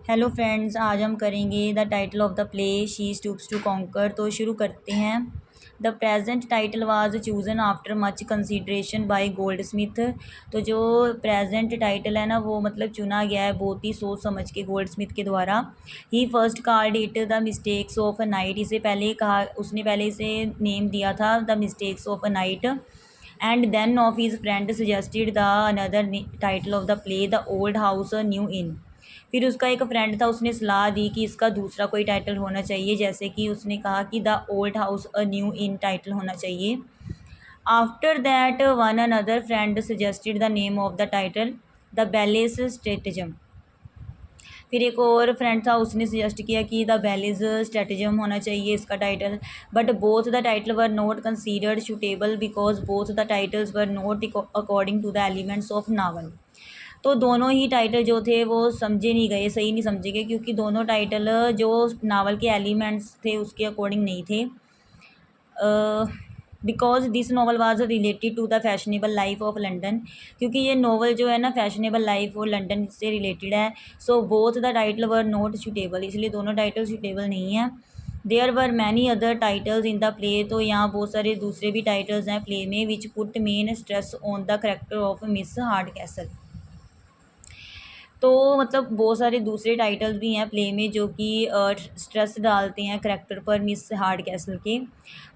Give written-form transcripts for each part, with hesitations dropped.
Hello friends, आज हम करेंगे the title of the play she stoops to conquer. तो शुरू करते हैं। The present title was chosen after much consideration by Goldsmith. तो जो प्रेजेंट टाइटल है ना, वो मतलब चुना गया है बहुत ही सोच समझ के गोल्ड स्मिथ के द्वारा। He first called it the mistakes of a night. इसे पहले कहा, उसने पहले इसे नेम दिया था the mistakes of a night. And then of his friend suggested the another title of the play the old house new inn. फिर उसका एक फ्रेंड था, उसने सलाह दी कि इसका दूसरा कोई टाइटल होना चाहिए, जैसे कि उसने कहा कि the old house a new inn title होना चाहिए। After that one another friend suggested the name of the title the belle's stratagem. फिर एक और फ्रेंड था, उसने सजेस्ट किया कि द बैलेज स्ट्रेटजम होना चाहिए इसका title. But both the title were not considered suitable because both the titles were not according to the elements of novel. तो दोनों ही टाइटल जो थे वो समझे नहीं गए, सही नहीं समझे गए, क्योंकि दोनों टाइटल जो नावल के एलिमेंट्स थे उसके अकॉर्डिंग नहीं थे। Because this novel was related to the fashionable life of London. क्योंकि ये नावल जो है ना फैशनेबल लाइफ और लंदन से रिलेटेड है। So both the title were not suitable, इसलिए दोनों टाइटल सूटेबल नहीं है। There were many other titles in the play. तो यहाँ बहुत सारे दूसरे भी टाइटल्स हैं प्ले में, which put main stress on the character of miss Hardcastle. तो मतलब बहुत सारे दूसरे टाइटल्स भी हैं प्ले में जो कि स्ट्रेस डालते हैं करेक्टर पर मिस हार्ड कैसल के।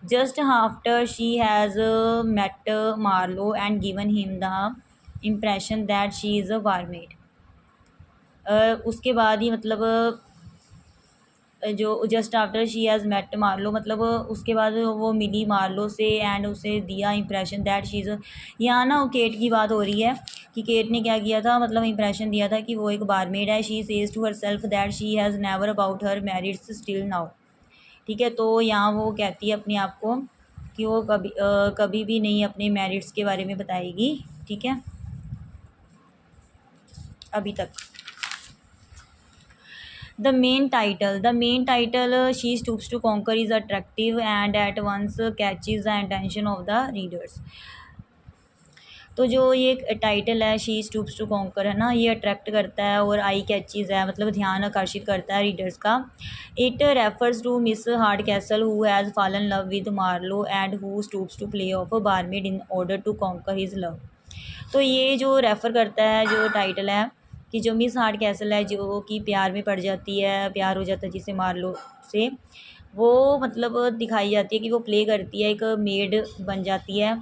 Just after she has met Marlow and given him the impression that she is a barmaid. उसके बाद ही मतलब जो just after she has met Marlow, मतलब उसके बाद वो मिली मार्लो से एंड उसे दिया इंप्रेशन दैट शी इज़। यहाँ ना केट की बात हो रही है कि केट ने क्या किया था, मतलब इंप्रेशन दिया था कि वो एक बारमेड है। She says to herself that she has never about her marrieds still now. ठीक है, तो यहाँ वो कहती है अपने आप को कि वो कभी भी नहीं अपने मैरिड्स के बारे में बताएगी। ठीक है, अभी तक। The main title, She Stoops to Conquer, is attractive and at once catches the attention of the readers. तो जो ये टाइटल है शी स्टूप्स टू कॉन्कर है ना, ये अट्रैक्ट करता है और आई कैचीज़ है, मतलब ध्यान आकर्षित करता है रीडर्स का। It refers to Miss Hardcastle who has fallen love with Marlow and who stoops to play of a barmaid in order to conquer his love. तो ये जो रेफ़र करता है जो टाइटल है कि जो मिस हार्ड कैसल है जो कि प्यार में पड़ जाती है, प्यार हो जाता है जिसे मार्लो से, वो मतलब दिखाई जाती है कि वो प्ले करती है, एक मेड बन जाती है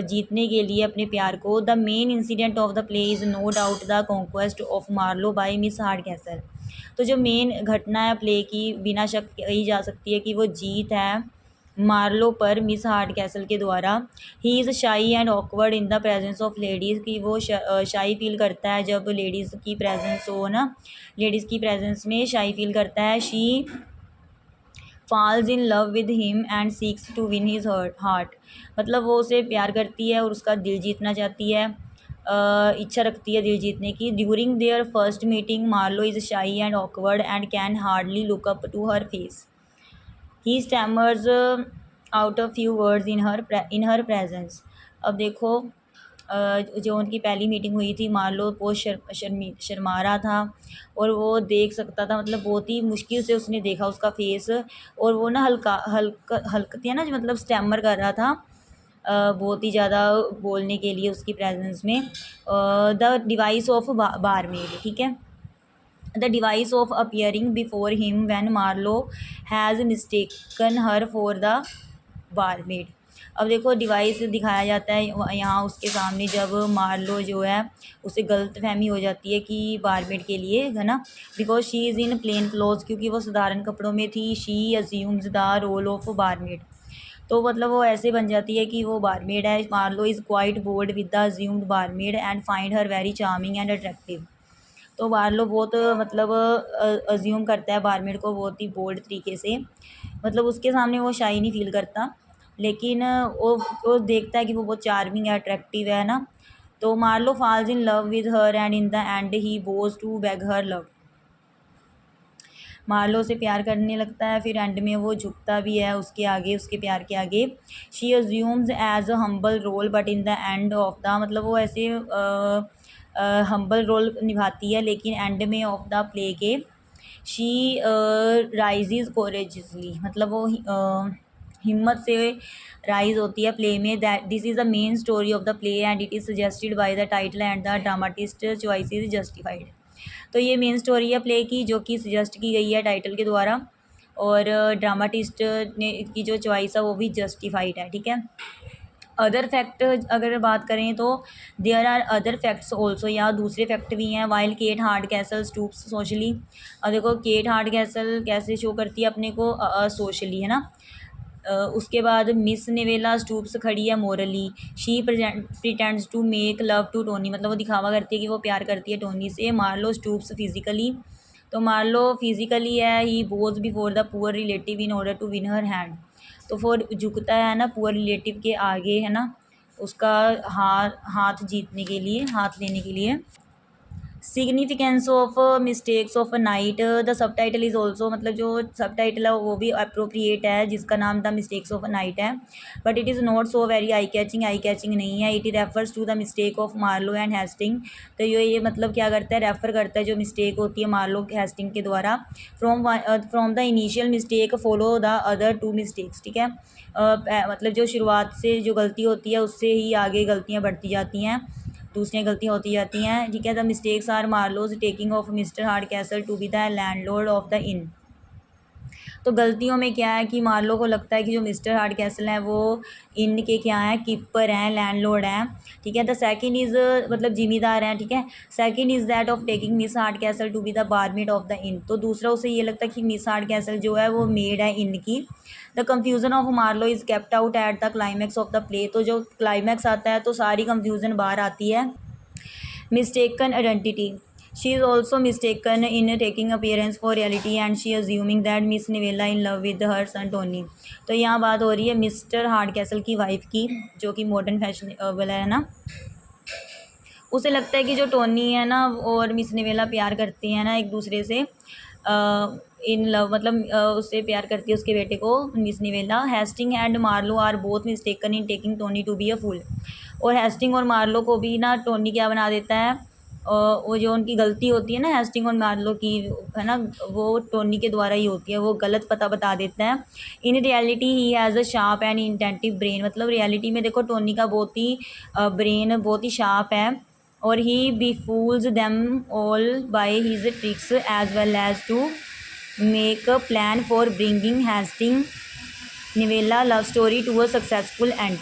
जीतने के लिए अपने प्यार को। The main incident of the play is no doubt the conquest of Marlow by Miss Hardcastle. तो जो मेन घटना है प्ले की, बिना शक कही जा सकती है कि वो जीत है मार्लो पर मिस हार्ड कैसल के द्वारा। He is shy and awkward in the presence of ladies, कि वो शाई फील करता है जब लेडीज़ की प्रेजेंस हो ना, लेडीज़ की प्रेजेंस में शाई फील करता है। She falls in love with him and seeks to win his heart. मतलब वो उसे प्यार करती है और उसका दिल जीतना चाहती है, इच्छा रखती है दिल जीतने की। During their first meeting Marlow is shy and awkward and can hardly look up to her face. He stammers out of few words in her presence. अब देखो जो उनकी पहली मीटिंग हुई थी, मार्लो बहुत शर्मा रहा था और वो देख सकता था, मतलब बहुत ही मुश्किल से उसने देखा उसका फेस, और वो ना हल्कती है ना, जो मतलब स्टैमर कर रहा था बहुत ही ज़्यादा बोलने के लिए उसकी प्रेजेंस में। द डिवाइस ऑफ बारमेड, ठीक है, the device of appearing before him when Marlow has mistaken her for the barmaid. अब देखो डिवाइस दिखाया जाता है यहाँ उसके सामने, जब मार्लो जो है उसे गलत फहमी हो जाती है कि बारमेड के लिए है ना, because she is in plain cloth, क्योंकि वो साधारण कपड़ों में थी। She assumes the role of barmaid, तो मतलब वो ऐसे बन जाती है कि वो बारमेड है। Marlow is quite bold with the assumed barmaid and find her very charming and attractive. तो मार्लो बहुत मतलब अज्यूम करता है बारमेड को बहुत ही बोल्ड तरीके से, मतलब उसके सामने वो शाई नहीं फील करता, लेकिन वो देखता है कि वो बहुत चार्मिंग है, अट्रैक्टिव है ना। तो Marlow falls in love with her and in the end he goes to beg her love. Marlow से प्यार करने लगता है, फिर एंड में वो झुकता भी है उसके आगे, उसके प्यार के आगे। She assumes as a humble role but in the end of the, मतलब वो ऐसे हम्बल रोल निभाती है, लेकिन एंड में ऑफ द प्ले के शी राइजेज कोरेजसली, मतलब वो हिम्मत से राइज होती है प्ले में। That this is the main story of the play and it is suggested by the title and the dramatist choice is justified. तो ये मेन स्टोरी है प्ले की, जो कि सजेस्ट की गई है टाइटल के द्वारा, और ड्रामाटिस्ट ने की जो चॉइस है वो भी जस्टिफाइड है, ठीक है। अदर फैक्ट अगर बात करें तो there are other facts also, या दूसरे फैक्ट भी हैं। While Kate Hardcastle stoops socially, और देखो केट हार्ड कैसल कैसे शो करती है अपने को सोशली, है ना। उसके बाद मिस निवेला स्टूप्स खड़ी है morally. She pretends to make love to Tony, मतलब वो दिखावा करती है कि वो प्यार करती है टोनी से। मार्लो स्टूप्स फिजिकली, तो मार्लो फिजिकली है। He bows before the poor relative in order to win her hand, तो फोर झुकता है ना पुअर रिलेटिव के आगे, है ना, उसका हाथ जीतने के लिए, हाथ लेने के लिए। Significance of mistakes of a night, the sub title is also, मतलब जो सब टाइटल है वो भी अप्रोप्रिएट है, जिसका नाम the mistakes of a night है। But it is not so very eye catching नहीं है। It refers to the mistake of Marlow and Hasting, तो ये मतलब क्या करता है, रेफ़र करता है जो मिस्टेक होती है मार्लो हेस्टिंग के द्वारा। From the initial mistake follow the other two mistakes, ठीक है। मतलब जो शुरुआत से जो गलती होती है उससे ही आगे गलतियाँ बढ़ती जाती हैं, दूसरी गलतियाँ होती जाती हैं, ठीक है। The mistakes are Marlow's taking of mister Hardcastle to be the landlord of the inn, तो गलतियों में क्या है कि मार्लो को लगता है कि जो मिस्टर हार्ड कैसल हैं वो इन के क्या हैं, कीपर हैं, लैंडलॉर्ड हैं, ठीक है। द सेकंड इज़ मतलब जिम्मेदार हैं, ठीक है। Second is that of taking Miss Hardcastle to be the barmaid of the inn, तो दूसरा उसे ये लगता है कि मिस हार्ड कैसल जो है वो मेड है इन की। The confusion of Marlow is kept out at the climax of the play, तो जो क्लाइमैक्स आता है तो सारी कन्फ्यूज़न बाहर आती है। Mistaken identity, she is also mistaken in taking appearance for reality and she assuming that Miss Nivella in love with her son Tony, तो यहाँ बात हो रही है मिस्टर हार्ड कैसल की वाइफ की, जो कि मॉडर्न फैशन वाला है ना। उसे लगता है कि जो टोनी है ना और मिस निवेला प्यार करती हैं ना एक दूसरे से, इन लव, मतलब उससे प्यार करती है उसके बेटे को Miss Neville. Hasting and Marlow are both mistaken in taking Tony to be a fool, और हेस्टिंग और मार्लो को भी ना टोनी क्या बना देता है, वो जो उनकी गलती होती है ना हेस्टिंग और मार्लो की, है ना, वो टोनी के द्वारा ही होती है, वो गलत पता बता देता है। In reality he has a sharp and attentive brain, मतलब रियलिटी में देखो टोनी का बहुत ही ब्रेन बहुत ही शार्प है, और he befools them all by his tricks as well as to make a plan for bringing Hasting Neville love story to a successful end.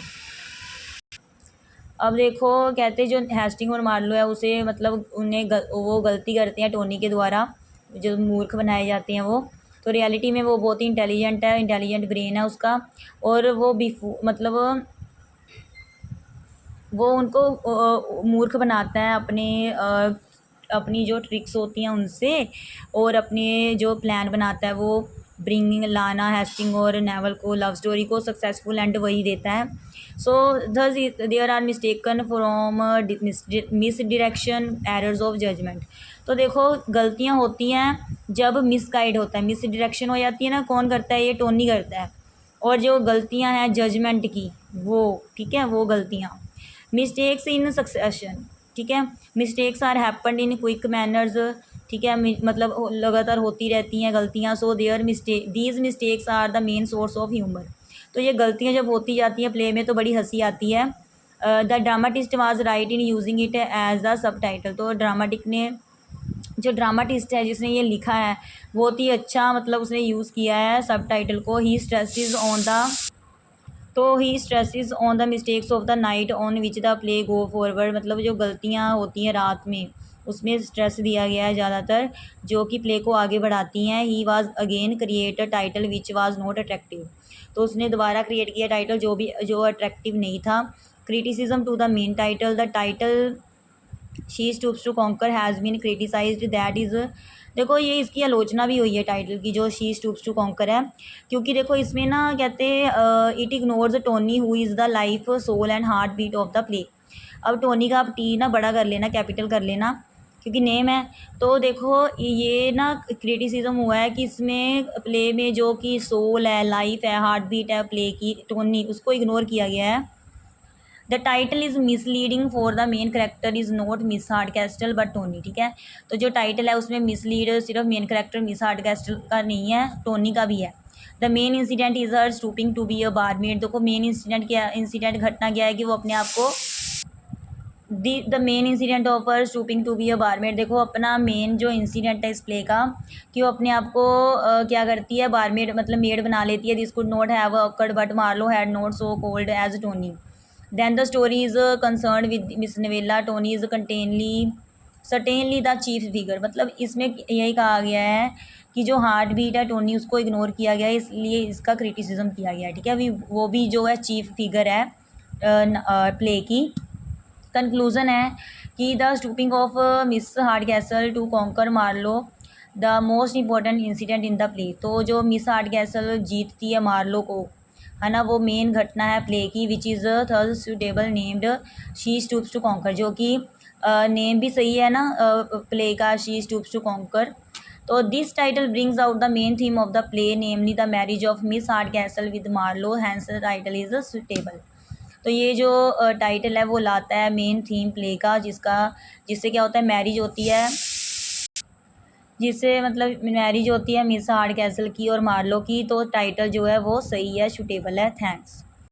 अब देखो कहते जो हेस्टिंग और मार्लो है उसे मतलब उन्हें वो गलती करते हैं टोनी के द्वारा, जो मूर्ख बनाए जाते हैं वो, तो रियलिटी में वो बहुत ही इंटेलिजेंट है, इंटेलिजेंट ब्रेन है उसका, और वो मतलब वो उनको मूर्ख बनाता है अपनी जो ट्रिक्स होती हैं उनसे, और अपने जो प्लान बनाता है वो ब्रिंगिंग लाना हेस्टिंग और नेवल को लव स्टोरी को सक्सेसफुल एंड वही देता है। So thus there are mistaken from misdirection errors of judgement, तो देखो गलतियाँ होती हैं जब मिस गाइड होता है, मिस डायरेक्शन हो जाती है ना, कौन करता है, ये टोनी करता है, और जो गलतियाँ हैं जजमेंट की वो, ठीक है, वो गलतियाँ। मिस्टेक्स इन सक्सेशन, ठीक है, mistakes are happened in quick manners, ठीक है, मतलब लगातार होती रहती हैं गलतियाँ। So there mistake these mistakes are the main source of humour, तो ये गलतियाँ जब होती जाती हैं प्ले में तो बड़ी हंसी आती है। The dramatist was right in using it as the sub title, तो जो ड्रामाटिस्ट है जिसने ये लिखा है बहुत ही अच्छा, मतलब उसने यूज़ किया है सब टाइटल को। ही स्ट्रेसेस ऑन द, तो he stresses on the mistakes of the night on which the play go forward, मतलब जो गलतियाँ होती हैं रात में उसमें स्ट्रेस दिया गया है ज़्यादातर, जो कि प्ले को आगे बढ़ाती हैं। He was again create a title which was not attractive, तो उसने दोबारा क्रिएट किया टाइटल जो अट्रैक्टिव नहीं था। Criticism to the main title, the title she stoops to conquer has been criticised, that is, देखो ये इसकी आलोचना भी हुई है टाइटल की जो शी स्टूप्स टू कॉन्कर है, क्योंकि देखो इसमें ना कहते हैं it ignores Tony who is the life soul and heart beat of the play. अब टोनी का आप टी ना बड़ा कर लेना, कैपिटल कर लेना, क्योंकि नेम है, तो देखो ये ना क्रिटिसिज्म हुआ है कि इसमें प्ले में जो कि सोल है, लाइफ है, हार्ट बीट है प्ले की, टोनी, उसको इग्नोर किया गया है। The title is misleading for the main character is not Miss Hardcastle but Tony, ठीक है। तो जो टाइटल है उसमें मिसलीड सिर्फ मेन करेक्टर मिस हार्डकैस्टल का नहीं है, टोनी का भी है। The main incident is her stooping to be a barmaid. देखो मेन इंसिडेंट क्या, इंसिडेंट घटना क्या है कि वो अपने आप को the main incident of her stooping to be a barmaid. देखो अपना मेन जो इंसिडेंट है इस प्ले का कि वो अपने आप को क्या करती है, बारमेड मतलब मेड बना लेती है। This could not have occurred but Marlow had not so cold as Tony. Then the story is concern with Miss Neville, Tony is contently certainly the chief figure. मतलब इसमें यही कहा गया है कि जो हार्ट बीट है टोनी उसको इग्नोर किया गया है, इसलिए इसका क्रिटिसिज्म किया गया है, ठीक है। अभी वो भी जो है चीफ फिगर है प्ले की। कंक्लूज़न है कि the stooping of Miss Hardcastle to conquer Marlow the most important incident in the play. तो जो मिस हार्डकैसल जीतती है मार्लो को, है ना, वो मेन घटना है प्ले की, which is third suitable named she stoops to conquer. जो कि नेम भी सही है ना प्ले का, शी स्टूप्स टू कॉन्कर। तो this title brings out the main theme of the play, namely the marriage of Miss Hardcastle with Marlow, hence the title is suitable. तो ये जो टाइटल है वो लाता है मेन थीम प्ले का, जिससे क्या होता है, मैरिज होती है, जिससे मतलब मैरिज होती है मिस हार्डकैसल की और मार्लो की। तो टाइटल जो है वो सही है, सूटेबल है। थैंक्स।